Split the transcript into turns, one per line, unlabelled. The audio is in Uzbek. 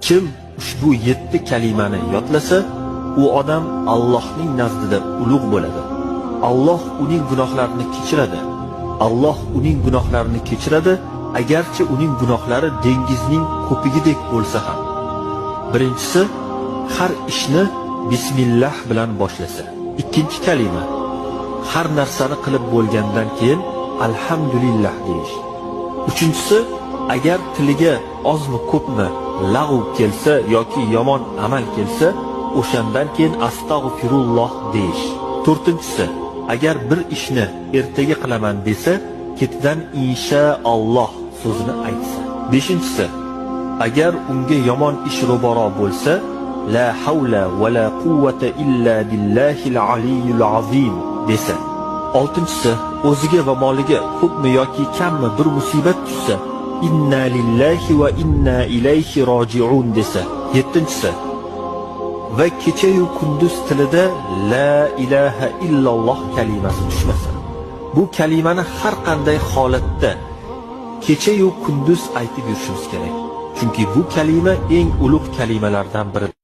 Kim ushbu 7 kalimani yodlasa, u odam Allohning nazdida ulug' bo'ladi. Alloh uning gunohlarini kechiradi. Alloh uning gunohlarini kechiradi, agarchi uning gunohlari dengizning ko'pigidek bo'lsa ham. Birinchisi, har ishni bismillah bilan boshlasa. Ikkinchi kalima, har narsani qilib bo'lgandan keyin alhamdulillah deyish. Uchinchisi, agar tiliga ozmi ko'pmi lag'v kelsa yoki yomon amal kelsa, o'shandan keyin astag'firulloh deyish. To'rtinchisi, agar bir ishni ertaga qilaman desa, ketidan inshaalloh so'zini aytsa. Beshinchisi, agar unga yomon ish ro'baro bo'lsa, la havla va la quvvata illa billahil aliyyil azim desa. Oltinchisi, o'ziga va moliga ko'pmi yoki kammi bir musibat tushsa, inna lillahi va inna ilayhi roji'un desa. Yettinchisi, va kecha-yu kunduz tilida la ilaha illalloh kalimasi tushmasa. Bu kalimani har qanday holatda kecha-yu kunduz aytib yurishimiz kerak. Chunki bu kalima eng ulug' kalimalardan biridir.